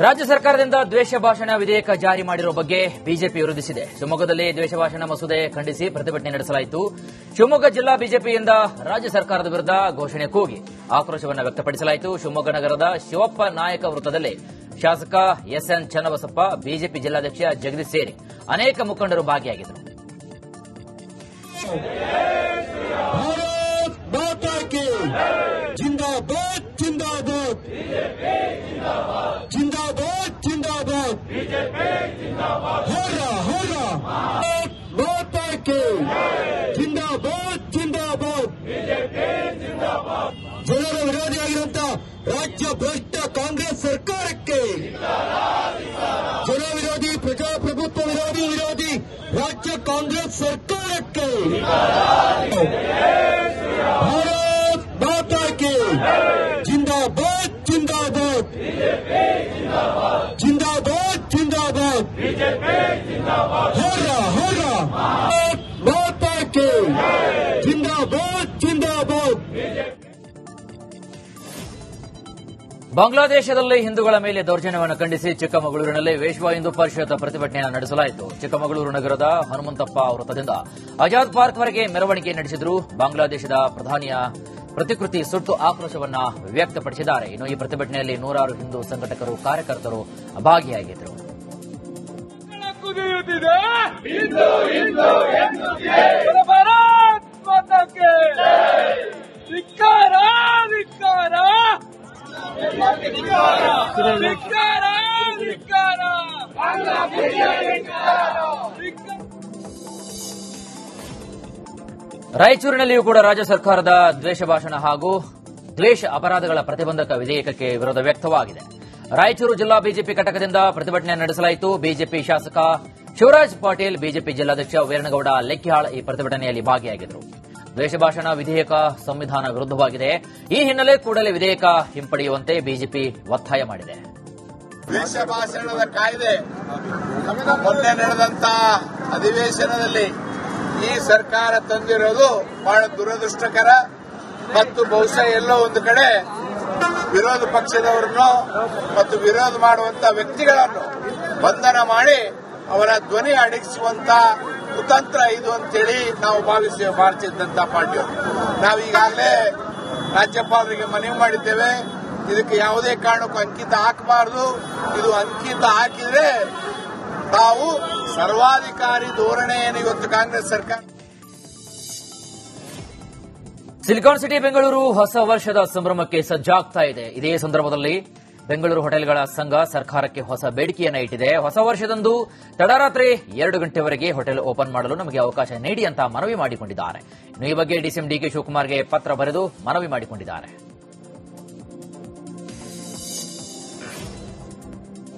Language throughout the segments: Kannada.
ರಾಜ್ಯ ಸರ್ಕಾರದಿಂದ ದ್ವೇಷ ಭಾಷಣ ವಿಧೇಯಕ ಜಾರಿ ಮಾಡಿರುವ ಬಗ್ಗೆ ಬಿಜೆಪಿ ವಿರೋಧಿಸಿದೆ. ಶಿವಮೊಗ್ಗದಲ್ಲಿ ದ್ವೇಷ ಭಾಷಣ ಮಸೂದೆ ಖಂಡಿಸಿ ಪ್ರತಿಭಟನೆ ನಡೆಸಲಾಯಿತು. ಶಿವಮೊಗ್ಗ ಜಿಲ್ಲಾ ಬಿಜೆಪಿಯಿಂದ ರಾಜ್ಯ ಸರ್ಕಾರದ ವಿರುದ್ಧ ಘೋಷಣೆ ಕೂಗಿ ಆಕ್ರೋಶವನ್ನು ವ್ಯಕ್ತಪಡಿಸಲಾಯಿತು. ಶಿವಮೊಗ್ಗ ನಗರದ ಶಿವಪ್ಪ ನಾಯಕ ವೃತ್ತದಲ್ಲಿ ಶಾಸಕ ಎಸ್ಎನ್ ಚನ್ನಬಸಪ್ಪ, ಬಿಜೆಪಿ ಜಿಲ್ಲಾಧ್ಯಕ್ಷ ಜಗದೀಶ್ ಸೇರಿ ಅನೇಕ ಮುಖಂಡರು ಭಾಗಿಯಾಗಿದ್ದರು. जिंदाबाद जिंदाबाद जिंदाबाद जिंदाबाद बीजेपी जिंदाबाद हो रहा माता के जिंदाबाद जिंदाबाद बीजेपी जिंदाबाद ಜನರ ವಿರೋಧಿಯಾಗಿರುವಂತ ರಾಜ್ಯ ಭ್ರಷ್ಟ ಕಾಂಗ್ರೆಸ್ ಸರ್ಕಾರಕ್ಕೆ ಜನ ವಿರೋಧಿ ಪ್ರಜಾಪ್ರಭುತ್ವ ವಿರೋಧಿ ರಾಜ್ಯ ಕಾಂಗ್ರೆಸ್ ಸರ್ಕಾರಕ್ಕೆ जिंदाबाद जिंदाबाद जिंदाबाद जिंदाबाद बीजेपी जिंदाबाद हो रहा माता के जिंदाबाद जिंदाबाद. ಬಾಂಗ್ಲಾದೇಶದಲ್ಲಿ ಹಿಂದೂಗಳ ಮೇಲೆ ದೌರ್ಜನ್ಯವನ್ನು ಖಂಡಿಸಿ ಚಿಕ್ಕಮಗಳೂರಿನಲ್ಲಿ ವಿಶ್ವ ಹಿಂದೂ ಪರಿಷತ್ ಪ್ರತಿಭಟನೆಯನ್ನು ನಡೆಸಲಾಯಿತು. ಚಿಕ್ಕಮಗಳೂರು ನಗರದ ಹನುಮಂತಪ್ಪ ವೃತ್ತದಿಂದ ಆಜಾದ್ ಪಾರ್ಕ್ವರೆಗೆ ಮೆರವಣಿಗೆ ನಡೆಸಿದರು. ಬಾಂಗ್ಲಾದೇಶದ ಪ್ರಧಾನಿಯ ಪ್ರತಿಕೃತಿ ಸುಟ್ಟು ಆಕ್ರೋಶವನ್ನು ವ್ಯಕ್ತಪಡಿಸಿದ್ದಾರೆ. ಇನ್ನು ಈ ಪ್ರತಿಭಟನೆಯಲ್ಲಿ ನೂರಾರು ಹಿಂದೂ ಸಂಘಟಕರು, ಕಾರ್ಯಕರ್ತರು ಭಾಗಿಯಾಗಿದ್ದರು. ರಾಯಚೂರಿನಲ್ಲಿಯೂ ಕೂಡ ರಾಜ್ಯ ಸರ್ಕಾರದ ದ್ವೇಷ ಭಾಷಣ ಹಾಗೂ ದ್ವೇಷ ಅಪರಾಧಗಳ ಪ್ರತಿಬಂಧಕ ವಿಧೇಯಕಕ್ಕೆ ವಿರೋಧ ವ್ಯಕ್ತವಾಗಿದೆ. ರಾಯಚೂರು ಜಿಲ್ಲಾ ಬಿಜೆಪಿ ಘಟಕದಿಂದ ಪ್ರತಿಭಟನೆ ನಡೆಸಲಾಯಿತು. ಬಿಜೆಪಿ ಶಾಸಕ ಶಿವರಾಜ್ ಪಾಟೀಲ್, ಬಿಜೆಪಿ ಜಿಲ್ಲಾಧ್ಯಕ್ಷ ವೀರನಗೌಡ ಲೆಕ್ಕಿಹಾಳ್ ಈ ಪ್ರತಿಭಟನೆಯಲ್ಲಿ ಭಾಗಿಯಾಗಿದ್ದರು. ದ್ವೇಷ ಭಾಷಣ ವಿಧೇಯಕ ಸಂವಿಧಾನ ವಿರುದ್ಧವಾಗಿದೆ. ಈ ಹಿನ್ನೆಲೆ ಕೂಡಲೇ ವಿಧೇಯಕ ಹಿಂಪಡೆಯುವಂತೆ ಬಿಜೆಪಿ ಒತ್ತಾಯ ಮಾಡಿದೆ. ದ್ವೇಷ ಭಾಷಣದ ಕಾಯ್ದೆ ಮೊನ್ನೆ ನಡೆದಂತ ಅಧಿವೇಶನದಲ್ಲಿ ಈ ಸರ್ಕಾರ ತಂದಿರೋದು ಬಹಳ ದುರದೃಷ್ಟಕರ ಮತ್ತು ಬಹುಶಃ ಎಲ್ಲೋ ಒಂದು ಕಡೆ ವಿರೋಧ ಪಕ್ಷದವರನ್ನು ಮತ್ತು ವಿರೋಧ ಮಾಡುವಂತ ವ್ಯಕ್ತಿಗಳನ್ನು ಬಂಧನ ಮಾಡಿ ಅವರ ಧ್ವನಿ ಅಡಗಿಸುವಂತ ಕುತಂತ್ರ ಇದು ಅಂತೇಳಿ ನಾವು ಭಾವಿಸ್ತೇವೆ. ಭಾರತೀಯ ಜನತಾ ಪಾರ್ಟಿಯವರು ನಾವೀಗಾಗಲೇ ರಾಜ್ಯಪಾಲರಿಗೆ ಮನವಿ ಮಾಡಿದ್ದೇವೆ. ಇದಕ್ಕೆ ಯಾವುದೇ ಕಾರಣಕ್ಕೂ ಅಂಕಿತ ಹಾಕಬಾರದು. ಇದು ಅಂಕಿತ ಹಾಕಿದ್ರೆ ತಾವು ಸರ್ವಾಧಿಕಾರಿ ಧೋರಣೆಯನ್ನು ಇವತ್ತು ಕಾಂಗ್ರೆಸ್ ಸರ್ಕಾರ. ಸಿಲಿಕಾನ್ ಸಿಟಿ ಬೆಂಗಳೂರು ಹೊಸ ವರ್ಷದ ಸಂಭ್ರಮಕ್ಕೆ ಸಜ್ಜಾಗ್ತಾ ಇದೆ. ಇದೇ ಸಂದರ್ಭದಲ್ಲಿ ಬೆಂಗಳೂರು ಹೋಟೆಲ್ಗಳ ಸಂಘ ಸರ್ಕಾರಕ್ಕೆ ಹೊಸ ಬೇಡಿಕೆಯನ್ನು ಇಟ್ಟಿದೆ. ಹೊಸ ವರ್ಷದಂದು ತಡರಾತ್ರಿ 2 ಗಂಟೆವರೆಗೆ ಹೋಟೆಲ್ ಓಪನ್ ಮಾಡಲು ನಮಗೆ ಅವಕಾಶ ನೀಡಿ ಅಂತ ಮನವಿ ಮಾಡಿಕೊಂಡಿದ್ದಾರೆ. ಇನ್ನು ಈ ಬಗ್ಗೆ ಡಿಸಿಎಂ ಡಿಕೆ ಶಿವಕುಮಾರ್ಗೆ ಪತ್ರ ಬರೆದು ಮನವಿ ಮಾಡಿಕೊಂಡಿದ್ದಾರೆ.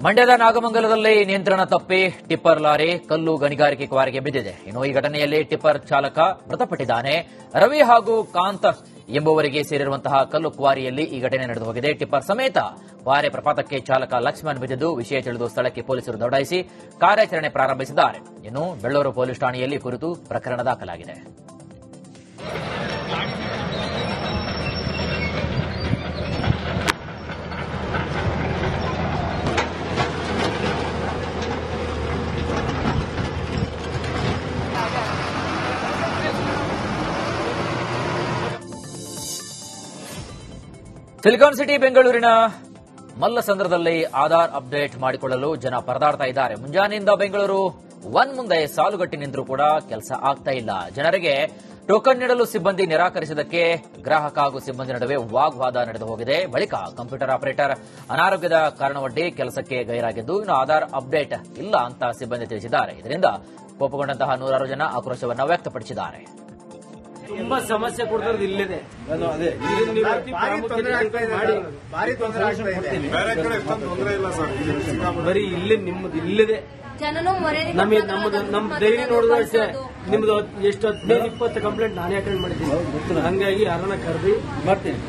ಮಂಡ್ಯದ ನಾಗಮಂಗಲದಲ್ಲಿ ನಿಯಂತ್ರಣ ತಪ್ಪಿ ಟಿಪ್ಪರ್ ಲಾರಿ ಕಲ್ಲು ಗಣಿಗಾರಿಕೆ ಕ್ವಾರಿಗೆ ಬಿದ್ದಿದೆ. ಇನ್ನು ಈ ಘಟನೆಯಲ್ಲಿ ಟಿಪ್ಪರ್ ಚಾಲಕ ಮೃತಪಟ್ಟಿದ್ದಾನೆ. ರವಿ ಹಾಗೂ ಕಾಂತ್ ಎಂಬುವರಿಗೆ ಸೇರಿರುವಂತಹ ಕಲ್ಲು ಕ್ವಾರಿಯಲ್ಲಿ ಈ ಘಟನೆ ನಡೆದು ಹೋಗಿದೆ. ಟಿಪ್ಪರ್ ಸಮೇತ ಕ್ವಾರೆ ಪ್ರಪಾತಕ್ಕೆ ಚಾಲಕ ಲಕ್ಷ್ಮಣ್ ಬಿದ್ದಿದ್ದು ವಿಷಯ ತಿಳಿದು ಸ್ಥಳಕ್ಕೆ ಪೊಲೀಸರು ದೌಡಾಯಿಸಿ ಕಾರ್ಯಾಚರಣೆ ಪ್ರಾರಂಭಿಸಿದ್ದಾರೆ. ಇನ್ನು ಬೆಳ್ಳೂರು ಪೊಲೀಸ್ ಠಾಣೆಯಲ್ಲಿ ಕುರಿತು ಪ್ರಕರಣ ದಾಖಲಾಗಿದೆ. ಸಿಲಿಕಾನ್ ಸಿಟಿ ಬೆಂಗಳೂರಿನ ಮಲ್ಲಸಂದ್ರದಲ್ಲಿ ಆಧಾರ್ ಅಪ್ಡೇಟ್ ಮಾಡಿಕೊಳ್ಳಲು ಜನ ಪರದಾಡ್ತಾ ಇದ್ದಾರೆ. ಮುಂಜಾನೆಯಿಂದ ಬೆಂಗಳೂರು 1 ಮುಂದೆ ಸಾಲುಗಟ್ಟಿ ನಿಂತರೂ ಕೂಡ ಕೆಲಸ ಆಗ್ತಾ ಇಲ್ಲ. ಜನರಿಗೆ ಟೋಕನ್ ನೀಡಲು ಸಿಬ್ಬಂದಿ ನಿರಾಕರಿಸಿದ್ದಕ್ಕೆ ಗ್ರಾಹಕ ಹಾಗೂ ಸಿಬ್ಬಂದಿ ನಡುವೆ ವಾಗ್ವಾದ ನಡೆದು ಹೋಗಿದೆ. ಬಳಿಕ ಕಂಪ್ಯೂಟರ್ ಆಪರೇಟರ್ ಅನಾರೋಗ್ಯದ ಕಾರಣವೊಡ್ಡಿ ಕೆಲಸಕ್ಕೆ ಗೈರಾಗಿದ್ದು ಇನ್ನು ಆಧಾರ್ ಅಪ್ಡೇಟ್ ಇಲ್ಲ ಅಂತ ಸಿಬ್ಬಂದಿ ತಿಳಿಸಿದ್ದಾರೆ. ಇದರಿಂದ ಕೋಪಗೊಂಡಂತಹ ನೂರಾರು ಜನ ಆಕ್ರೋಶವನ್ನು ವ್ಯಕ್ತಪಡಿಸಿದ್ದಾರೆ. ತುಂಬಾ ಸಮಸ್ಯೆ ಕೊಡ್ತಾರೆ. ಇಲ್ಲದೆ ಬರೀ ಇಲ್ಲೇ ನಿಮ್ಮದು ಇಲ್ಲದೆ ನಮಗೆ ನಮ್ ಧೈರ್ಯ ನೋಡಿದ್ರೆ ಅಷ್ಟೇ. ನಿಮ್ದು ಎಷ್ಟು 15-20 ಕಂಪ್ಲೇಂಟ್ ನಾನೇ ಅಟೆಂಡ್ ಮಾಡಿದ್ದೀನಿ. ಹಂಗಾಗಿ ಯಾರನ್ನ ಕರೆದಿ ಮಾಡ್ತೀನಿ.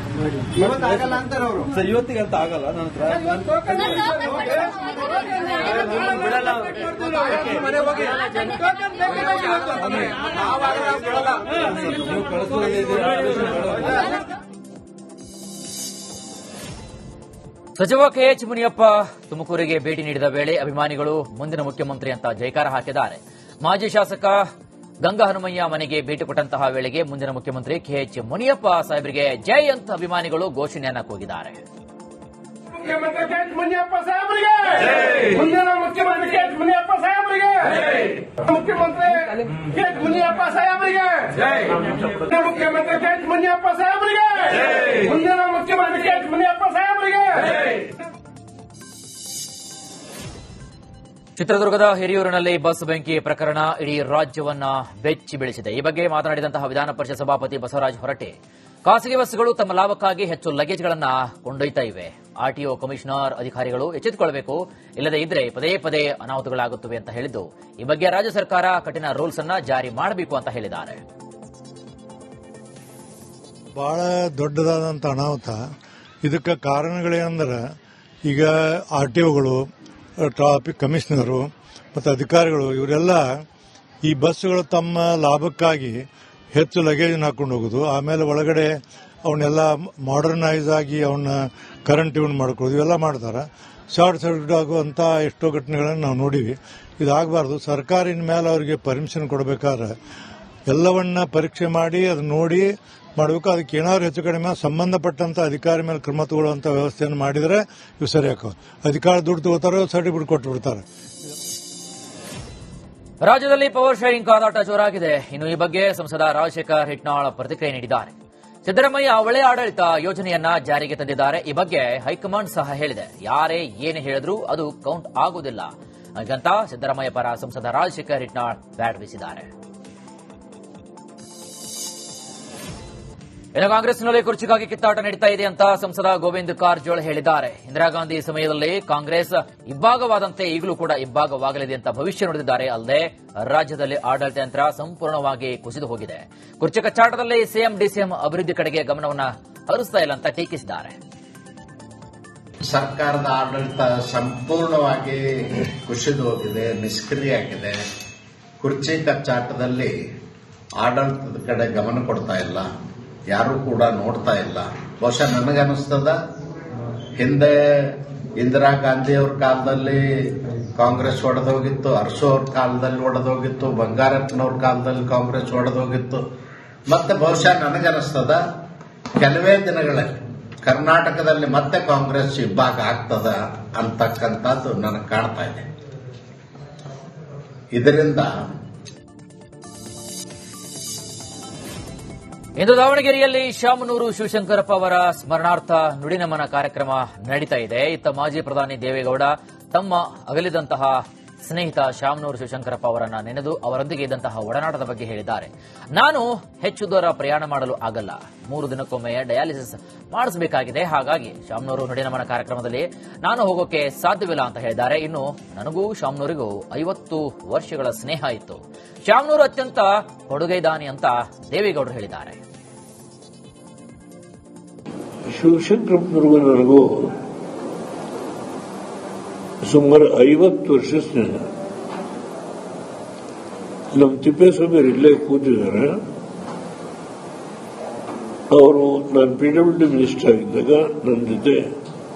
ಸರ್ ಇವತ್ತಿಗೆ ಅಂತ ಆಗಲ್ಲ ನನ್ನ ಹತ್ರ ಸಚಿವ ಕೆಎಚ್ ಮುನಿಯಪ್ಪ ತುಮಕೂರಿಗೆ ಭೇಟಿ ನೀಡಿದ ವೇಳೆ ಅಭಿಮಾನಿಗಳು ಮುಂದಿನ ಮುಖ್ಯಮಂತ್ರಿ ಅಂತ ಜೈಕಾರ ಹಾಕಿದ್ದಾರೆ. ಮಾಜಿ ಶಾಸಕ ಗಂಗಾ ಹನುಮಯ್ಯ ಮನೆಗೆ ಭೇಟಿ ಕೊಟ್ಟಂತಹ ವೇಳೆಗೆ ಮುಂದಿನ ಮುಖ್ಯಮಂತ್ರಿ ಕೆಎಚ್ ಮುನಿಯಪ್ಪ ಸಾಹೇಬರಿಗೆ ಜೈ ಅಂತ ಅಭಿಮಾನಿಗಳು ಘೋಷಣೆಯನ್ನ ಕೂಗಿದ್ದಾರೆ. ಮುಖ್ಯಮಂತ್ರಿ ಕೆಎಚ್ ಮುನಿಯಪ್ಪ ಸಾಹೇಬರಿಗೆ ಮುಂದಿನ ಮುಖ್ಯಮಂತ್ರಿ ಕೆಎಚ್ ಮುನಿಯಪ್ಪ ಸಾಹೇಬರಿಗೆ ಮುಖ್ಯಮಂತ್ರಿ ಕೆಎಚ್ ಮುನಿಯಪ್ಪ ಸಾಹೇಬರಿಗೆ ಮುಖ್ಯಮಂತ್ರಿ ಕೆಎಚ್ ಮುನಿಯಪ್ಪ ಸಾಹೇಬರಿಗೆ ಮುಂದಿನ ಮುಖ್ಯಮಂತ್ರಿ ಕೆಎಚ್ ಮುನಿಯಪ್ಪ ಸಾಹೇಬರಿಗೆ. ಚಿತ್ರದುರ್ಗದ ಹಿರಿಯೂರಿನಲ್ಲಿ ಬಸ್ ಬೆಂಕಿ ಪ್ರಕರಣ ಇಡೀ ರಾಜ್ಯವನ್ನ ಬೆಚ್ಚಿ ಬೀಳಿಸಿದೆ. ಈ ಬಗ್ಗೆ ಮಾತನಾಡಿದಂತಹ ವಿಧಾನ ಪರಿಷತ್ ಸಭಾಪತಿ ಬಸವರಾಜ ಹೊರಟ್ಟಿ, ಖಾಸಗಿ ಬಸ್ಗಳು ತಮ್ಮ ಲಾಭಕ್ಕಾಗಿ ಹೆಚ್ಚು ಲಗೇಜ್ಗಳನ್ನು ಕೊಂಡೊಯ್ತಾ ಇವೆ. ಆರ್ಟಿಒ ಕಮಿಷನರ್ ಅಧಿಕಾರಿಗಳು ಎಚ್ಚೆತ್ತುಕೊಳ್ಳಬೇಕು, ಇಲ್ಲದೇ ಇದ್ರೆ ಪದೇ ಪದೇ ಅನಾಹುತಗಳಾಗುತ್ತವೆ ಅಂತ ಹೇಳಿದ್ದು, ಈ ಬಗ್ಗೆ ರಾಜ್ಯ ಸರ್ಕಾರ ಕಠಿಣ ರೂಲ್ಸ್ ಅನ್ನ ಜಾರಿ ಮಾಡಬೇಕು ಅಂತ ಹೇಳಿದ್ದಾರೆ. ಬಹಳ ದೊಡ್ಡದಾದಂಥ ಅನಾಹುತ. ಇದಕ್ಕೆ ಕಾರಣಗಳೇನೆಂದ್ರೆ ಈಗ ಆರ್ಟಿಒಗಳು, ಟ್ರಾಫಿಕ್ ಕಮಿಷನರು ಮತ್ತು ಅಧಿಕಾರಿಗಳು ಇವರೆಲ್ಲ ಈ ಬಸ್ಸುಗಳು ತಮ್ಮ ಲಾಭಕ್ಕಾಗಿ ಹೆಚ್ಚು ಲಗೇಜ್ ಹಾಕೊಂಡು ಹೋಗೋದು, ಆಮೇಲೆ ಒಳಗಡೆ ಅವನ್ನೆಲ್ಲ ಮಾಡರ್ನೈಸ್ ಆಗಿ ಅವನ್ನ ಕರೆಂಟ್ ಟ್ಯೂನ್ ಮಾಡ್ಕೊಳ್ಳೋದು, ಇವೆಲ್ಲ ಮಾಡ್ತಾರೆ. ಶಾರ್ಟ್ ಸರ್ಕ್ಯೂಟ್ ಆಗುವಂಥ ಎಷ್ಟೋ ಘಟನೆಗಳನ್ನು ನಾವು ನೋಡಿವಿ. ಇದಾಗಬಾರ್ದು. ಸರ್ಕಾರಿನ ಮೇಲೆ ಅವರಿಗೆ ಪರ್ಮಿಷನ್ ಕೊಡಬೇಕಾದ್ರೆ ಎಲ್ಲವನ್ನ ಪರೀಕ್ಷೆ ಮಾಡಿ ಅದು ನೋಡಿ ಮಾಡಬೇಕು. ಅದಕ್ಕೆ ಏನಾದ್ರು ಹೆಚ್ಚು ಕಡಿಮೆ ಸಂಬಂಧಪಟ್ಟಂತ ಅಧಿಕಾರಿ ಮೇಲೆ ಕ್ರಮ ತಗೊಳ್ಳುವಂತ ವ್ಯವಸ್ಥೆಯನ್ನು ಮಾಡಿದರೆ ಇವು ಸರಿ ಹಾಕೋ. ಅಧಿಕಾರಿ ದುಡ್ಡು ತಗೋತಾರೋ ಸರ್ಟಿಫಿಕೇಟ್ ಕೊಟ್ಟು ಬಿಡ್ತಾರೆ. ರಾಜ್ಯದಲ್ಲಿ ಪವರ್ ಶೇರಿಂಗ್ ಕಾದಾಟ ಜೋರಾಗಿದೆ. ಇನ್ನು ಈ ಬಗ್ಗೆ ಸಂಸದ ರಾಜಶೇಖರ್ ಹಿಟ್ನಾಳ್ ಪ್ರತಿಕ್ರಿಯೆ ನೀಡಿದ್ದಾರೆ. ಸಿದ್ದರಾಮಯ್ಯ ಒಳ್ಳೆಯ ಆಡಳಿತ ಯೋಜನೆಯನ್ನ ಜಾರಿಗೆ ತಂದಿದ್ದಾರೆ. ಈ ಬಗ್ಗೆ ಹೈಕಮಾಂಡ್ ಸಹ ಹೇಳಿದೆ. ಯಾರೇ ಏನೇ ಹೇಳಿದ್ರೂ ಅದು ಕೌಂಟ್ ಆಗುವುದಿಲ್ಲ ಹಾಗಂತ ಸಿದ್ದರಾಮಯ್ಯ ಪರ ಸಂಸದ ರಾಜಶೇಖರ್ ಹಿಟ್ನಾಳ್ ಬ್ಯಾಟ್ ಬೀಸಿದ್ದಾರೆ. ಇನ್ನು ಕಾಂಗ್ರೆಸ್ನಲ್ಲಿ ಕುರ್ಚಿಗಾಗಿ ಕಿತ್ತಾಟ ನಡೀತಾ ಇದೆ ಅಂತ ಸಂಸದ ಗೋವಿಂದ ಕಾರಜೋಳ ಹೇಳಿದ್ದಾರೆ. ಇಂದಿರಾ ಗಾಂಧಿ ಸಮಯದಲ್ಲಿ ಕಾಂಗ್ರೆಸ್ ಇಬ್ಬಾಗವಾದಂತೆ ಈಗಲೂ ಕೂಡ ಇಬ್ಬಾಗವಾಗಲಿದೆ ಅಂತ ಭವಿಷ್ಯ ನುಡಿದಿದ್ದಾರೆ. ಅಲ್ಲದೆ ರಾಜ್ಯದಲ್ಲಿ ಆಡಳಿತ ಯಂತ್ರ ಸಂಪೂರ್ಣವಾಗಿ ಕುಸಿದು ಹೋಗಿದೆ. ಕುರ್ಚಿ ಕಚ್ಚಾಟದಲ್ಲಿ ಸಿಎಂ ಡಿಸಿಎಂ ಅಭಿವೃದ್ಧಿ ಕಡೆಗೆ ಗಮನವನ್ನು ಹರಿಸ್ತಾ ಇಲ್ಲ ಅಂತ ಟೀಕಿಸಿದ್ದಾರೆ. ಸರ್ಕಾರದ ಆಡಳಿತ ಸಂಪೂರ್ಣವಾಗಿ ಕುಸಿದು ಹೋಗಿದೆ, ನಿಷ್ಕ್ರಿಯ ಆಗಿದೆ. ಕುರ್ಚಿ ಕಚ್ಚಾಟದಲ್ಲಿ ಆಡಳಿತದ ಕಡೆ ಗಮನ ಕೊಡ್ತಾ ಇಲ್ಲ, ಯಾರು ಕೂಡ ನೋಡ್ತಾ ಇಲ್ಲ. ಬಹುಶಃ ನನಗನ್ನಿಸ್ತದ, ಹಿಂದೆ ಇಂದಿರಾ ಗಾಂಧಿ ಅವ್ರ ಕಾಲದಲ್ಲಿ ಕಾಂಗ್ರೆಸ್ ಒಡೆದೋಗಿತ್ತು, ಅರಸು ಅವ್ರ ಕಾಲದಲ್ಲಿ ಒಡೆದೋಗಿತ್ತು, ಬಂಗಾರಪ್ಪನವ್ರ ಕಾಲದಲ್ಲಿ ಕಾಂಗ್ರೆಸ್ ಒಡೆದೋಗಿತ್ತು. ಮತ್ತೆ ಬಹುಶಃ ನನಗನ್ನಿಸ್ತದ ಕೆಲವೇ ದಿನಗಳಲ್ಲಿ ಕರ್ನಾಟಕದಲ್ಲಿ ಮತ್ತೆ ಕಾಂಗ್ರೆಸ್ ಇಬ್ಬಾಗ ಆಗ್ತದ ಅಂತಕ್ಕಂಥದ್ದು ನನಗೆ ಕಾಣ್ತಾ ಇದೆ. ಇದರಿಂದ ಇಂದು ದಾವಣಗೆರೆಯಲ್ಲಿ ಶಾಮನೂರು ಶಿವಶಂಕರಪ್ಪ ಅವರ ಸ್ಮರಣಾರ್ಥ ನುಡಿನಮನ ಕಾರ್ಯಕ್ರಮ ನಡೀತಾ ಇದೆ. ಇತ್ತ ಮಾಜಿ ಪ್ರಧಾನಿ ದೇವೇಗೌಡ ತಮ್ಮ ಅಗಲಿದಂತಹ ಸ್ನೇಹಿತ ಶಾಮನೂರು ಶಿವಶಂಕರಪ್ಪ ಅವರನ್ನ ನೆನೆದು ಅವರೊಂದಿಗೆ ಇದ್ದಂತಹ ಒಡನಾಟದ ಬಗ್ಗೆ ಹೇಳಿದ್ದಾರೆ. ನಾನು ಹೆಚ್ಚು ದೂರ ಪ್ರಯಾಣ ಮಾಡಲು ಆಗಲ್ಲ, 3 ದಿನಕ್ಕೊಮ್ಮೆ ಡಯಾಲಿಸಿಸ್ ಮಾಡಿಸಬೇಕಾಗಿದೆ. ಹಾಗಾಗಿ ಶಾಮನೂರು ನುಡಿನಮನ ಕಾರ್ಯಕ್ರಮದಲ್ಲಿ ನಾನು ಹೋಗೋಕೆ ಸಾಧ್ಯವಿಲ್ಲ ಅಂತ ಹೇಳಿದ್ದಾರೆ. ಇನ್ನು ನನಗೂ ಶಾಮನೂರಿಗೂ 50 ವರ್ಷಗಳ ಸ್ನೇಹ ಇತ್ತು. ಶಾಮನೂರು ಅತ್ಯಂತ ಕೊಡುಗೈದಾನಿ ಅಂತ ದೇವೇಗೌಡರು ಹೇಳಿದ್ದಾರೆ. ಶಿವಶಂಕರಪ್ಪನವ್ರಿಗೂ ನನಗೂ ಸುಮಾರು 50 ವರ್ಷ ಸ್ನೇಹ. ನಮ್ಮ ತಿಪ್ಪೇಸ್ವಾಮಿ ಇಲ್ಲೇ ಕೂತಿದ್ದಾರೆ. ಅವರು ನಾನು PWD ಮಿನಿಸ್ಟರ್ ಆಗಿದ್ದಾಗ ನನ್ನ ಜೊತೆ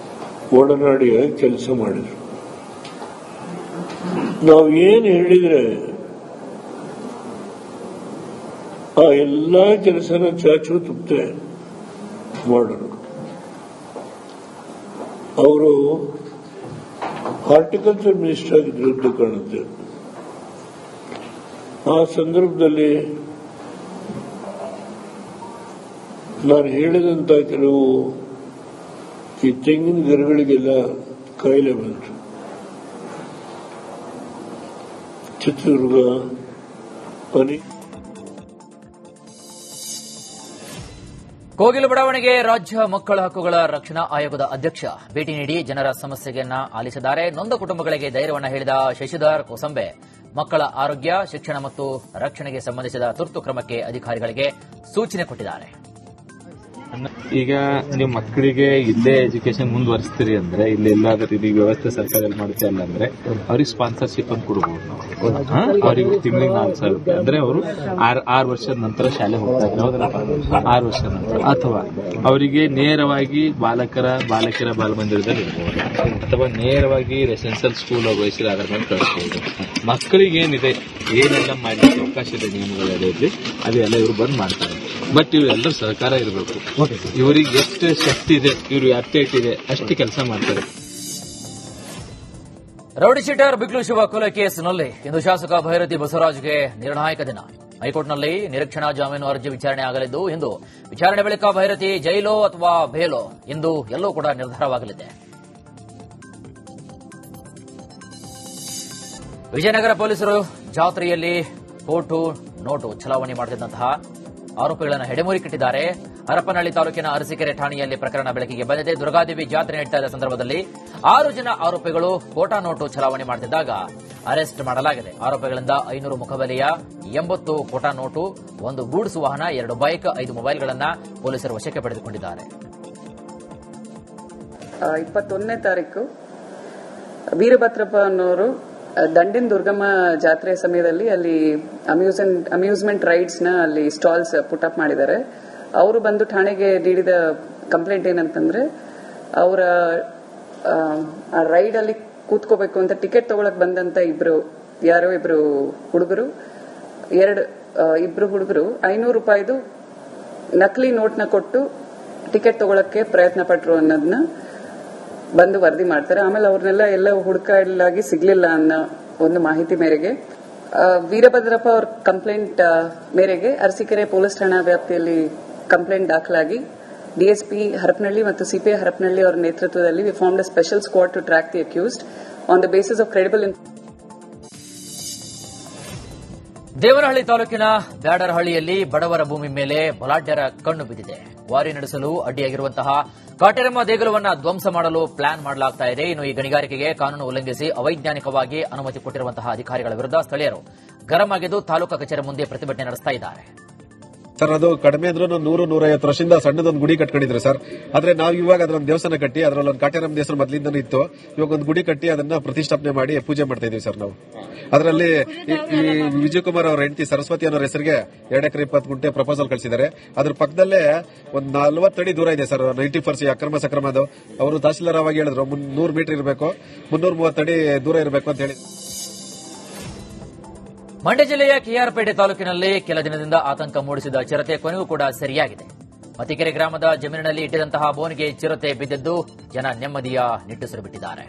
ಒಡನಾಡಿಯಾಗಿ ಕೆಲಸ ಮಾಡಿದ್ರು. ನಾವು ಏನು ಹೇಳಿದ್ರೆ ಆ ಎಲ್ಲ ಕೆಲಸನ ಚಾಚು ತುಪ್ತೆ ಮಾಡೋರು. ಅವರು ಹಾರ್ಟಿಕಲ್ಚರ್ ಮಿನಿಸ್ಟರ್ ಆಗಿದ್ರು ಅಂತ ಕಾಣುತ್ತೆ. ಆ ಸಂದರ್ಭದಲ್ಲಿ ನಾನು ಹೇಳಿದಂತ ಕೆಲವು ಈ ತೆಂಗಿನ ಗಿಡಗಳಿಗೆಲ್ಲ ಕಾಯಿಲೆ ಬಂತು. ಚಿತ್ರದುರ್ಗ ಕೋಗಿಲು ಬಡಾವಣೆಗೆ ರಾಜ್ಯ ಮಕ್ಕಳ ಹಕ್ಕುಗಳ ರಕ್ಷಣಾ ಆಯೋಗದ ಅಧ್ಯಕ್ಷ ಭೇಟಿ ನೀಡಿ ಜನರ ಸಮಸ್ಯೆಯನ್ನ ಆಲಿಸಿದ್ದಾರೆ. ನೊಂದ ಕುಟುಂಬಗಳಿಗೆ ಧೈರ್ಯವನ್ನು ಹೇಳಿದ ಶಶಿಧರ್ ಕೋಸಂಬೆ ಮಕ್ಕಳ ಆರೋಗ್ಯ, ಶಿಕ್ಷಣ ಮತ್ತು ರಕ್ಷಣೆಗೆ ಸಂಬಂಧಿಸಿದ ತುರ್ತು ಕ್ರಮಕ್ಕೆ ಅಧಿಕಾರಿಗಳಿಗೆ ಸೂಚನೆ ಕೊಟ್ಟಿದ್ದಾರೆ. ಈಗ ನೀವು ಮಕ್ಕಳಿಗೆ ಇಲ್ಲೇ ಎಜುಕೇಶನ್ ಮುಂದುವರಿಸ್ತೀರಿ ಅಂದ್ರೆ ಇಲ್ಲಿ ಎಲ್ಲಾದ್ರೂ ಇದೀಗ ವ್ಯವಸ್ಥೆ ಸರ್ಕಾರದಲ್ಲಿ ಮಾಡ್ತಾ ಇಲ್ಲ ಅಂದ್ರೆ ಅವ್ರಿಗೆ ಸ್ಪಾನ್ಸರ್ಶಿಪ್ ಅಂತ ಕೊಡಬಹುದು ನಾವು. ಅವ್ರಿಗೆ ತಿಂಗಳಿಗೆ 4,000 ರೂಪಾಯಿ ಅಂದ್ರೆ ಅವರು 6 ವರ್ಷದ ನಂತರ ಶಾಲೆ ಹೋಗ್ತಾ ಇದ್ದಾರೆ, ಹೌದಲ್ಲಪ್ಪ? 6 ವರ್ಷದ ನಂತರ. ಅಥವಾ ಅವರಿಗೆ ನೇರವಾಗಿ ಬಾಲಕಿಯರ ಬಾಲಮಂದಿರದಲ್ಲಿ ಇರ್ಬೋದು, ಅಥವಾ ನೇರವಾಗಿ ರೆಸಿಡೆನ್ಷಿಯಲ್ ಸ್ಕೂಲ್ ವಹಿಸಿದ ಅದರ ಮೇಲೆ ಕಳಿಸಬಹುದು. ಮಕ್ಕಳಿಗೆ ಏನಿದೆ ಏನೆಲ್ಲ ಮಾಡಲಿಕ್ಕೆ ಅವಕಾಶ ಇದೆ ನಿಯಮಗಳಲ್ಲಿ ಅದೆಲ್ಲ ಇವರು ಬಂದ್ ಮಾಡ್ತಾರೆ. ಬಟ್ ಇವೆಲ್ಲರೂ ಸರ್ಕಾರ ಇರಬೇಕು. ಇವರಿಗೆ ಎಷ್ಟು ಶಕ್ತಿ ಇದೆ, ಇವರು ಅಪ್ಡೇಟ್ ಇದೆ, ಅಷ್ಟು ಕೆಲಸ ಮಾಡ್ತಾರೆ. ರೌಡಿ ಶೀಟರ್ ಬಿಕ್ಲು ಶಿವ ಕೊಲೆ ಕೇಸಿನಲ್ಲಿ ಇಂದು ಶಾಸಕ ಭೈರತಿ ಬಸವರಾಜ್ಗೆ ನಿರ್ಣಾಯಕ ದಿನ. ಹೈಕೋರ್ಟ್ನಲ್ಲಿ ನಿರೀಕ್ಷಣಾ ಜಾಮೀನು ಅರ್ಜಿ ವಿಚಾರಣೆ ಆಗಲಿದ್ದು ಇಂದು ವಿಚಾರಣೆ ಬಳಿಕ ಭೈರತಿ ಜೈಲೋ ಅಥವಾ ಬೇಲೋ ಇಂದು ಎಲ್ಲೂ ಕೂಡ ನಿರ್ಧಾರವಾಗಲಿದೆ. ವಿಜಯನಗರ ಪೊಲೀಸರು ಜಾತ್ರೆಯಲ್ಲಿ ಕೋಟು ನೋಟು ಚಲಾವಣೆ ಮಾಡುತ್ತಿದ್ದಂತಹ ಆರೋಪಿಗಳನ್ನು ಹೆಡೆಮೂರಿಕಿಟ್ಟಿದ್ದಾರೆ. ಹರಪನಹಳ್ಳಿ ತಾಲೂಕಿನ ಅರಸೀಕೆರೆ ಠಾಣೆಯಲ್ಲಿ ಪ್ರಕರಣ ಬೆಳಕಿಗೆ ಬಂದಿದೆ. ದುರ್ಗಾದೇವಿ ಜಾತ್ರೆ ನಡೀತಾ ಇದ್ದ ಸಂದರ್ಭದಲ್ಲಿ 6 ಜನ ಆರೋಪಿಗಳು ಕೋಟಾ ನೋಟು ಚಲಾವಣೆ ಮಾಡುತ್ತಿದ್ದಾಗ ಅರೆಸ್ಟ್ ಮಾಡಲಾಗಿದೆ. ಆರೋಪಿಗಳಿಂದ 500 ಮುಖಬೆಲೆಯ 80 ಕೋಟಾ ನೋಟು, 1 ಗೂಡ್ಸ್ ವಾಹನ, 2 ಬೈಕ್, 5 ಮೊಬೈಲ್ಗಳನ್ನು ಪೊಲೀಸರು ವಶಕ್ಕೆ ಪಡೆದುಕೊಂಡಿದ್ದಾರೆ. 21ನೇ ತಾರೀಕು ವೀರಭದ್ರಪ್ಪ ಅನ್ನೋರು ದಂಡಿನ ದುರ್ಗಮ್ಮ ಜಾತ್ರೆ ಸಮಯದಲ್ಲಿ ಅಲ್ಲಿ ಅಮ್ಯೂಸ್ಮೆಂಟ್ ರೈಡ್ಸ್ ನ ಅಲ್ಲಿ ಸ್ಟಾಲ್ಸ್ ಪುಟ್ ಅಪ್ ಮಾಡಿದ್ದಾರೆ. ಅವರು ಬಂದು ಠಾಣೆಗೆ ನೀಡಿದ ಕಂಪ್ಲೇಂಟ್ ಏನಂತಂದ್ರೆ ಅವರ ರೈಡ್ ಅಲ್ಲಿ ಕೂತ್ಕೋಬೇಕು ಅಂತ ಟಿಕೆಟ್ ತಗೊಳಕ್ ಬಂದಂತ ಇಬ್ರು ಹುಡುಗರು 500 ರೂಪಾಯಿದು ನಕಲಿ ನೋಟ್ನ ಕೊಟ್ಟು ಟಿಕೆಟ್ ತಗೊಳಕ್ಕೆ ಪ್ರಯತ್ನ ಪಟ್ರು ಅನ್ನೋದನ್ನ ಬಂದು ವರದಿ ಮಾಡ್ತಾರೆ. ಆಮೇಲೆ ಅವ್ರನ್ನೆಲ್ಲ ಹುಡುಕಾಡಲಾಗಿ ಸಿಗ್ಲಿಲ್ಲ ಅನ್ನೋ ಒಂದು ಮಾಹಿತಿ ಮೇರೆಗೆ ವೀರಭದ್ರಪ್ಪ ಅವ್ರ ಕಂಪ್ಲೇಂಟ್ ಮೇರೆಗೆ ಅರಸೀಕೆರೆ ಪೊಲೀಸ್ ಠಾಣಾ ವ್ಯಾಪ್ತಿಯಲ್ಲಿ ಕಂಪ್ಲೇಂಟ್ ದಾಖಲಾಗಿ ಡಿಎಸ್ಪಿ ಹರಪನಹಳ್ಳಿ ಮತ್ತು ಸಿಪಿಐ ಹರಪನಹಳ್ಳಿ ಅವರ ನೇತೃತ್ವದಲ್ಲಿ we formed a special squad to track the accused on the basis of credible. Devanahalli ತಾಲೂಕಿನ ಬ್ಯಾಡರಹಳ್ಳಿಯಲ್ಲಿ ಬಡವರ ಭೂಮಿ ಮೇಲೆ ಬಲಾಢ್ಯರ ಕಣ್ಣು ಬಿದ್ದಿದೆ. ವಾರಿ ನಡೆಸಲು ಅಡ್ಡಿಯಾಗಿರುವಂತಹ ಕಾಟೇರಮ್ಮ ದೇಗುಲವನ್ನು ಧ್ವಂಸ ಮಾಡಲು ಪ್ಲಾನ್ ಮಾಡಲಾಗ್ತಾ ಇದೆ. ಇನ್ನು ಈ ಗಣಿಗಾರಿಕೆಗೆ ಕಾನೂನು ಉಲ್ಲಂಘಿಸಿ ಅವೈಜ್ಞಾನಿಕವಾಗಿ ಅನುಮತಿ ಕೊಟ್ಟಿರುವಂತಹ ಅಧಿಕಾರಿಗಳ ವಿರುದ್ಧ ಸ್ಥಳೀಯರು ಗರಂ ಆಗಿದ್ದು ತಾಲೂಕಾ ಕಚೇರಿ ಮುಂದೆ ಪ್ರತಿಭಟನೆ ನಡೆಸ್ತಾ ಇದ್ದಾರೆ. ಸರ್, ಅದು ಕಡಿಮೆ ಅಂದ್ರೂ 100-150 ವರ್ಷದಿಂದ ಸಣ್ಣದೊಂದು ಗುಡಿ ಕಟ್ಕೊಂಡಿದ್ರು ಸರ್. ಆದ್ರೆ ನಾವು ಇವಾಗ ಅದರೊಂದು ದೇವಸ್ಥಾನ ಕಟ್ಟಿ ಅದರಲ್ಲಿ ಒಂದು ಕಾಟೇರಮ್ಮ ದೇವಸ್ಥಾನ ಮೊದಲಿಂದನೂ ಇತ್ತು. ಇವಾಗ ಒಂದು ಗುಡಿ ಕಟ್ಟಿ ಅದನ್ನ ಪ್ರತಿಷ್ಠಾಪನೆ ಮಾಡಿ ಪೂಜೆ ಮಾಡ್ತಾ ಇದೀವಿ ಸರ್ ನಾವು. ಅದರಲ್ಲಿ ಈ ವಿಜಯಕುಮಾರ್ ಅವರ ಹೆಂಡತಿ ಸರಸ್ವತಿ ಅನ್ನೋ ಹೆಸರಿಗೆ 2 ಎಕರೆ 20 ಗುಂಟೆ ಪ್ರಪೋಸಲ್ ಕಳಿಸಿದ್ದಾರೆ. ಅದ್ರ ಪಕ್ಕದಲ್ಲೇ ಒಂದು 40 ಅಡಿ ದೂರ ಇದೆ ಸರ್ 90% ಅಕ್ರಮ ಸಕ್ರಮ. ಅದು ಅವರು ತಹಸೀಲ್ದಾರ್ ಆಗಿ ಹೇಳಿದ್ರು 100 ಮೀಟರ್ ಇರಬೇಕು, 330 ಅಡಿ ದೂರ ಇರಬೇಕು ಅಂತ ಹೇಳಿ. ಮಂಡ್ಯ ಜಿಲ್ಲೆಯ ಕೆಆರ್ಪೇಟೆ ತಾಲೂಕಿನಲ್ಲಿ ಕೆಲ ದಿನದಿಂದ ಆತಂಕ ಮೂಡಿಸಿದ ಚಿರತೆ ಕೊನೆಗೂ ಕೂಡ ಸರಿಯಾಗಿದೆ. ಮತಿಕೆರೆ ಗ್ರಾಮದ ಜಮೀನಿನಲ್ಲಿ ಇಟ್ಟಿದ್ದಂತಹ ಬೋನಿಗೆ ಚಿರತೆ ಬಿದ್ದಿದ್ದು ಜನ ನೆಮ್ಮದಿಯ ನಿಟ್ಟುಸಿರು ಬಿಟ್ಟಿದ್ದಾರೆ.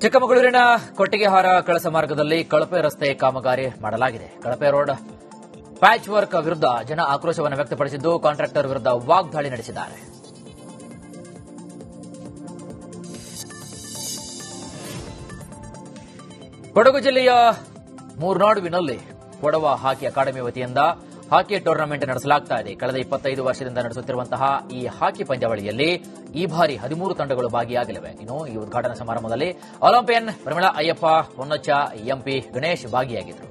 ಚಿಕ್ಕಮಗಳೂರಿನ ಕೊಟ್ಟಿಗೆಹಾರ ಕಳಸ ಮಾರ್ಗದಲ್ಲಿ ಕಳಪೆ ರಸ್ತೆ ಕಾಮಗಾರಿ ಮಾಡಲಾಗಿದೆ. ಕಳಪೆ ರೋಡ್ ಪ್ಯಾಚ್ ವರ್ಕ್ ವಿರುದ್ಧ ಜನ ಆಕ್ರೋಶವನ್ನು ವ್ಯಕ್ತಪಡಿಸಿದ್ದು ಕಾಂಟ್ರಾಕ್ಟರ್ ವಿರುದ್ಧ ವಾಗ್ದಾಳಿ ನಡೆಸಿದ್ದಾರೆ. ಕೊಡಗು ಜಿಲ್ಲೆಯ ಮೂರ್ನಾಡುವಿನಲ್ಲಿ ಕೊಡವ ಹಾಕಿ ಅಕಾಡೆಮಿ ವತಿಯಿಂದ ಹಾಕಿ ಟೂರ್ನಮೆಂಟ್ ನಡೆಸಲಾಗ್ತಾ ಇದೆ. ಕಳೆದ 25 ವರ್ಷದಿಂದ ನಡೆಸುತ್ತಿರುವಂತಹ ಈ ಹಾಕಿ ಪಂದ್ಯಾವಳಿಯಲ್ಲಿ ಈ ಬಾರಿ 13 ತಂಡಗಳು ಭಾಗಿಯಾಗಲಿವೆ. ಇನ್ನು ಈ ಉದ್ಘಾಟನಾ ಸಮಾರಂಭದಲ್ಲಿ ಒಲಿಂಪಿಯನ್ ಪ್ರಮಿಳಾ ಅಯ್ಯಪ್ಪ, ಹೊನ್ನಚ್ಚ, ಎಂಪಿ ಗಣೇಶ್ ಭಾಗಿಯಾಗಿದ್ದರು.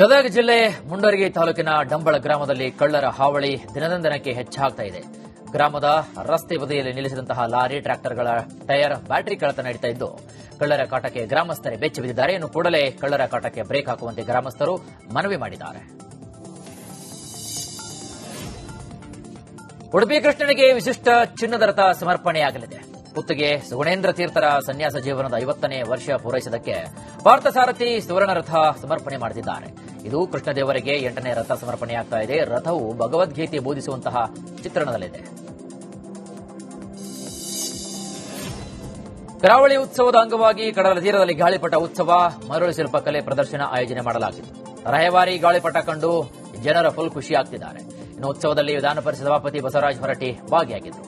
ಗದಗ ಜಿಲ್ಲೆ ಮುಂಡರಗಿ ತಾಲೂಕಿನ ಡಂಬಳ ಗ್ರಾಮದಲ್ಲಿ ಕಳ್ಳರ ಹಾವಳಿ ದಿನದಿಂದ ಹೆಚ್ಚಾಗ್ತಾ ಇದೆ. ಗ್ರಾಮದ ರಸ್ತೆ ಬದಿಯಲ್ಲಿ ನಿಲ್ಲಿಸಿದಂತಹ ಲಾರಿ, ಟ್ರ್ಯಾಕ್ಟರ್ಗಳ ಟೈರ್, ಬ್ಯಾಟರಿ ಕಳ್ಳತನ ನಡೀತಾ ಇದ್ದು ಕಳ್ಳರ ಕಾಟಕ್ಕೆ ಗ್ರಾಮಸ್ಥರೇ ಬೆಚ್ಚಿ ಬಿದ್ದಿದ್ದಾರೆ. ಇನ್ನು ಕೂಡಲೇ ಕಳ್ಳರ ಕಾಟಕ್ಕೆ ಬ್ರೇಕ್ ಹಾಕುವಂತೆ ಗ್ರಾಮಸ್ಥರು ಮನವಿ ಮಾಡಿದ್ದಾರೆ. ಉಡುಪಿ ಕೃಷ್ಣನಿಗೆ ವಿಶಿಷ್ಟ ಚಿನ್ನದ ರಥ ಸಮರ್ಪಣೆಯಾಗಲಿದೆ. ಪುತ್ತಿಗೆ ಸುಗುಣೇಂದ್ರ ತೀರ್ಥರ ಸನ್ಯಾಸ ಜೀವನದ 50ನೇ ವರ್ಷ ಪೂರೈಸಿದ್ದಕ್ಕೆ ಪಾರ್ಥಸಾರಥಿ ಸುವರ್ಣ ರಥ ಸಮರ್ಪಣೆ ಮಾಡುತ್ತಿದ್ದಾರೆ. ಇದು ಕೃಷ್ಣದೇವರಿಗೆ 8ನೇ ರಥ ಸಮರ್ಪಣೆಯಾಗ್ತಾ ಇದೆ. ರಥವು ಭಗವದ್ಗೀತೆ ಬೋಧಿಸುವಂತಹ ಚಿತ್ರಣದಲ್ಲಿದೆ. ಕರಾವಳಿ ಉತ್ಸವದ ಅಂಗವಾಗಿ ಕಡಲ ತೀರದಲ್ಲಿ ಗಾಳಿಪಟ ಉತ್ಸವ, ಮರಳು ಶಿಲ್ಪಕಲೆ ಪ್ರದರ್ಶನ ಆಯೋಜನೆ ಮಾಡಲಾಗಿತ್ತು. ರಾಯವಾರಿ ಗಾಳಿಪಟ ಕಂಡು ಜನರ ಫುಲ್ ಖುಷಿಯಾಗ್ತಿದ್ದಾರೆ. ಇನ್ನು ಉತ್ಸವದಲ್ಲಿ ವಿಧಾನ ಪರಿಷತ್ ಸಭಾಪತಿ ಬಸವರಾಜ ಹೊರಟ್ಟಿ ಭಾಗಿಯಾಗಿದ್ದರು.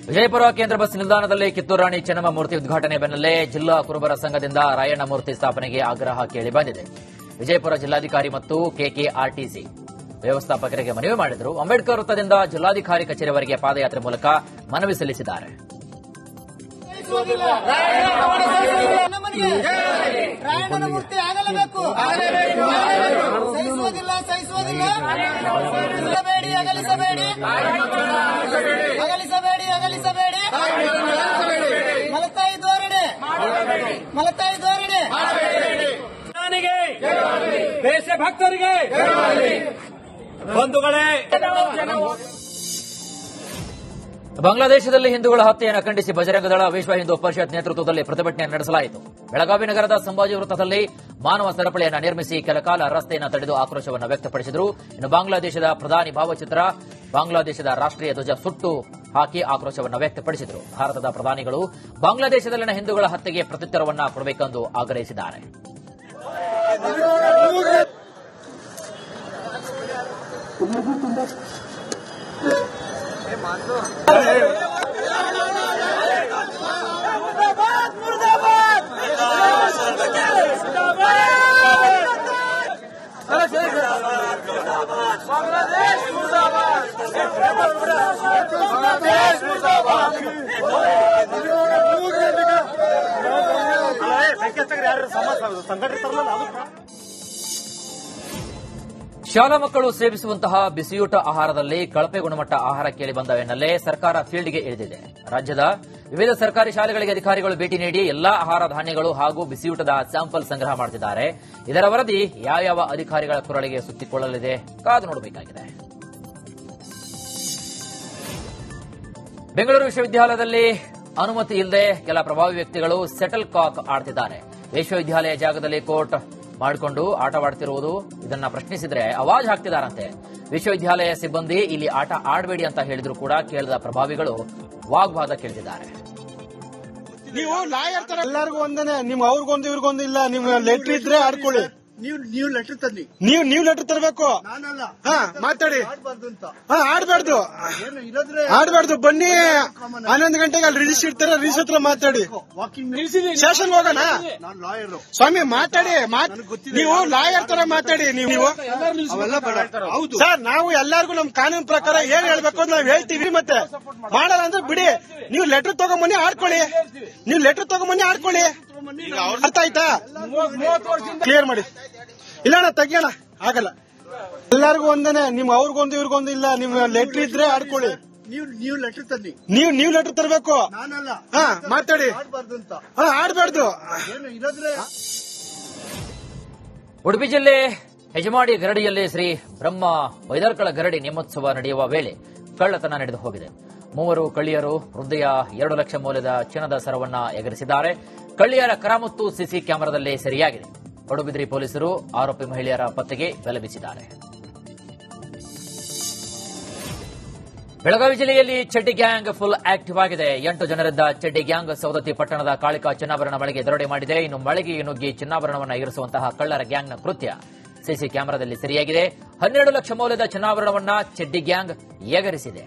ವಿಜಯಪುರ ಕೇಂದ್ರ ಬಸ್ ನಿಲ್ದಾಣದಲ್ಲಿ ಕಿತ್ತೂರು ರಾಣಿ ಚೆನ್ನಮ್ಮ ಮೂರ್ತಿ ಉದ್ಘಾಟನೆ ಬೆನ್ನಲ್ಲೇ ಜಿಲ್ಲಾ ಕುರುಬರ ಸಂಘದಿಂದ ರಾಯಣ್ಣ ಮೂರ್ತಿ ಸ್ಥಾಪನೆಗೆ ಆಗ್ರಹ ಕೇಳಿಬಂದಿದೆ. ವಿಜಯಪುರ ಜಿಲ್ಲಾಧಿಕಾರಿ ಮತ್ತು ಕೆಕೆಆರ್ಟಿಸಿ ವ್ಯವಸ್ಥಾಪಕರಿಗೆ ಮನವಿ ಮಾಡಿದರು. ಅಂಬೇಡ್ಕರ್ ವೃತ್ತದಿಂದ ಜಿಲ್ಲಾಧಿಕಾರಿ ಕಚೇರಿವರೆಗೆ ಪಾದಯಾತ್ರೆ ಮೂಲಕ ಮನವಿ ಸಲ್ಲಿಸಿದ್ದಾರೆ. ರಾಯಣ್ಣನ ಮೂರ್ತಿ ಆಗಲೇಬೇಕು. ಸಹಿಸುವುದಿಲ್ಲ, ಸಹಿಸುವುದಿಲ್ಲ. ಅಗಲಿಸಬೇಡಿ, ಅಗಲಿಸಬೇಡಿ, ಅಗಲಿಸಬೇಡಿ, ಅಗಲಿಸಬೇಡಿ. ಮಲತಾಯಿ ಧೋರಣೆ, ಮಲತಾಯಿ ಧೋರಣೆ. ದೇಶಭಕ್ತರಿಗೆ ಬಂಧುಗಳೇ, ಬಾಂಗ್ಲಾದೇಶದಲ್ಲಿ ಹಿಂದೂಗಳ ಹತ್ಯೆಯನ್ನು ಖಂಡಿಸಿ ಬಜರಂಗದಳ ವಿಶ್ವ ಹಿಂದೂ ಪರಿಷತ್ ನೇತೃತ್ವದಲ್ಲಿ ಪ್ರತಿಭಟನೆ ನಡೆಸಲಾಯಿತು. ಬೆಳಗಾವಿ ನಗರದ ಸಂಭಾಜಿ ವೃತ್ತದಲ್ಲಿ ಮಾನವ ಸರಪಳಿಯನ್ನು ನಿರ್ಮಿಸಿ ಕೆಲಕಾಲ ರಸ್ತೆಯನ್ನು ತಡೆದು ಆಕ್ರೋಶವನ್ನು ವ್ಯಕ್ತಪಡಿಸಿದರು. ಇನ್ನು ಬಾಂಗ್ಲಾದೇಶದ ಪ್ರಧಾನಿ ಭಾವಚಿತ್ರ, ಬಾಂಗ್ಲಾದೇಶದ ರಾಷ್ಟ್ರೀಯ ಧ್ವಜ ಸುಟ್ಟು ಹಾಕಿ ಆಕ್ರೋಶವನ್ನು ವ್ಯಕ್ತಪಡಿಸಿದರು. ಭಾರತದ ಪ್ರಧಾನಿಗಳು ಬಾಂಗ್ಲಾದೇಶದಲ್ಲಿನ ಹಿಂದೂಗಳ ಹತ್ಯೆಗೆ ಪ್ರತ್ಯುತ್ತರವನ್ನು ಕೊಡಬೇಕೆಂದು ಆಗ್ರಹಿಸಿದ್ದಾರೆ. ಶಾಲಾ ಮಕ್ಕಳು ಸೇವಿಸುವಂತಹ ಬಿಸಿಯೂಟ ಆಹಾರದಲ್ಲಿ ಕಳಪೆ ಗುಣಮಟ್ಟ ಆಹಾರ ಕೇಳಿಬಂದ ಬೆನ್ನಲ್ಲೇ ಸರ್ಕಾರ ಫೀಲ್ಡ್ಗೆ ಇಳಿದಿದೆ. ರಾಜ್ಯದ ವಿವಿಧ ಸರ್ಕಾರಿ ಶಾಲೆಗಳಿಗೆ ಅಧಿಕಾರಿಗಳು ಭೇಟಿ ನೀಡಿ ಎಲ್ಲಾ ಆಹಾರ ಧಾನ್ಯಗಳು ಹಾಗೂ ಬಿಸಿಯೂಟದ ಸ್ಯಾಂಪಲ್ ಸಂಗ್ರಹ ಮಾಡುತ್ತಿದ್ದಾರೆ. ಇದರ ವರದಿ ಯಾವ್ಯಾವ ಅಧಿಕಾರಿಗಳ ಕೊರಳಿಗೆ ಸುತ್ತಿಕೊಳ್ಳಲಿದೆ ಕಾದು ನೋಡಬೇಕಾಗಿದೆ. ಬೆಂಗಳೂರು ವಿಶ್ವವಿದ್ಯಾಲಯದಲ್ಲಿ ಅನುಮತಿ ಇಲ್ಲದೆ ಕೆಲ ಪ್ರಭಾವಿ ವ್ಯಕ್ತಿಗಳು ಸೆಟಲ್ ಕಾಕ್ ಆಡ್ತಿದ್ದಾರೆ. ವಿಶ್ವವಿದ್ಯಾಲಯ ಜಾಗದಲ್ಲಿ ಕೋರ್ಟ್ ಮಾಡಿಕೊಂಡು ಆಟವಾಡ್ತಿರುವುದು ಇದನ್ನ ಪ್ರಶ್ನಿಸಿದ್ರೆ ಅವಾಜ್ ಹಾಕ್ತಿದಾರಂತೆ. ವಿಶ್ವವಿದ್ಯಾಲಯ ಸಿಬ್ಬಂದಿ ಇಲ್ಲಿ ಆಟ ಆಡಬೇಡಿ ಅಂತ ಹೇಳಿದ್ರು ಕೂಡ ಕೇಳಿದ ಪ್ರಭಾವಿಗಳು ವಾಗ್ವಾದ ಕೇಳಿದ್ದಾರೆ. ನೀವು ಲಾಯರ್ ತರ ಎಲ್ಲರಿಗೂ ಒಂದೇನೆ, ನಿಮ್ ಅವ್ರಿಗೊಂದು ಇವ್ರಿಗೊಂದು ಇಲ್ಲ. ನಿಮ್ ಲೆಟರ್ ಇದ್ರೆ ಆಡ್ಕೊಳ್ಳಿ. ನೀವು ಲೆಟರ್ ತನ್ನಿ, ನೀವು ಲೆಟರ್ ತರಬೇಕು. ಮಾತಾಡಿ. ಆಡ್ಬಾರ್ದು. ಬನ್ನಿ 11 ಗಂಟೆಗೆ ಅಲ್ಲಿ ರಿಜಿಸ್ಟರ್ ಇರ್ತಾರೆ, ರಿಜಿಸ್ಟರ್ ಹತ್ರ ಮಾತಾಡಿ. ಸ್ಟೇಷನ್ ಹೋಗೋಣ. ಸ್ವಾಮಿ ಮಾತಾಡಿ. ನೀವು ಲಾಯರ್ ತರ ಮಾತಾಡಿ. ನೀವು ಸರ್, ನಾವು ಎಲ್ಲರಿಗೂ ನಮ್ ಕಾನೂನು ಪ್ರಕಾರ ಏನ್ ಹೇಳ್ಬೇಕು ಅಂತ ನಾವ್ ಹೇಳ್ತೀವಿ. ಮತ್ತೆ ಮಾಡಲ್ಲ ಅಂದ್ರೆ ಬಿಡಿ. ನೀವು ಲೆಟರ್ ತಗೊಂಬನ್ನಿ, ಆಡ್ಕೊಳ್ಳಿ. ಅರ್ಥ ಆಯ್ತಾ? ಕ್ಲಿಯರ್ ಮಾಡಿ. ಇಲ್ಲ ಅಣ್ಣ, ತೆಗಿಯೋಣ, ಆಗಲ್ಲ. ಎಲ್ಲರಿಗೂ ಒಂದೇನೆ, ನಿಮ್ ಅವ್ರಿಗೊಂದು ಇವ್ರಿಗೊಂದು ಇಲ್ಲ. ನಿಮ್ ಲೆಟರ್ ಇದ್ರೆ ಆಡ್ಕೊಳ್ಳಿ. ನೀವು ಲೆಟರ್ ತನ್ನಿ, ನೀವು ಲೆಟರ್ ತರಬೇಕು. ಮಾತಾಡಿ. ಆಡ್ಬಾರ್ದು. ಉಡುಪಿ ಜಿಲ್ಲೆ ಹೆಜಮಾಡಿ ಗರಡಿಯಲ್ಲಿ ಶ್ರೀ ಬ್ರಹ್ಮ ವೈದರ್ಕಳ ಗರಡಿ ನೇಮೋತ್ಸವ ನಡೆಯುವ ವೇಳೆ ಕಳ್ಳತನ ನಡೆದು ಹೋಗಿದೆ. 3 ಕಳ್ಳಿಯರು ವೃದ್ಧೆಯ 2 ಲಕ್ಷ ಮೌಲ್ಯದ ಚಿನ್ನದ ಸರವನ್ನ ಎಗರಿಸಿದ್ದಾರೆ. ಕಳ್ಳಿಯರ ಕರಾಮತ್ತು ಸಿಸಿ ಕ್ಯಾಮೆರಾದಲ್ಲಿ ಸೆರೆಯಾಗಿದೆ. ಪಡುಬಿದ್ರಿ ಪೊಲೀಸರು ಆರೋಪಿ ಮಹಿಳೆಯರ ಪತ್ತೆಗೆ ಬಲೆ ಬೀಸಿದ್ದಾರೆ. ಬೆಳಗಾವಿ ಜಿಲ್ಲೆಯಲ್ಲಿ ಚಡ್ಡಿ ಗ್ಯಾಂಗ್ ಫುಲ್ ಆಕ್ಟಿವ್ ಆಗಿದೆ. 8 ಜನರಿದ್ದ ಚಡ್ಡಿ ಗ್ಯಾಂಗ್ ಸವದತ್ತಿ ಪಟ್ಟಣದ ಕಾಳಿಕಾ ಚಿನ್ನಾಭರಣ ಮಳಿಗೆ ದರೋಡೆ ಮಾಡಿದೆ. ಇನ್ನು ಮಳಿಗೆಗೆ ನುಗ್ಗಿ ಚಿನ್ನಾಭರಣವನ್ನು ಇರಿಸುವಂತಹ ಕಳ್ಳರ ಗ್ಯಾಂಗ್ನ ಕೃತ್ಯ ಸಿಸಿ ಕ್ಯಾಮೆರಾದಲ್ಲಿ ಸೆರೆಯಾಗಿದೆ. 12 ಲಕ್ಷ ಮೌಲ್ಯದ ಚಿನ್ನಾಭರಣವನ್ನ ಚಡ್ಡಿ ಗ್ಯಾಂಗ್ ಎಗರಿಸಿದೆ.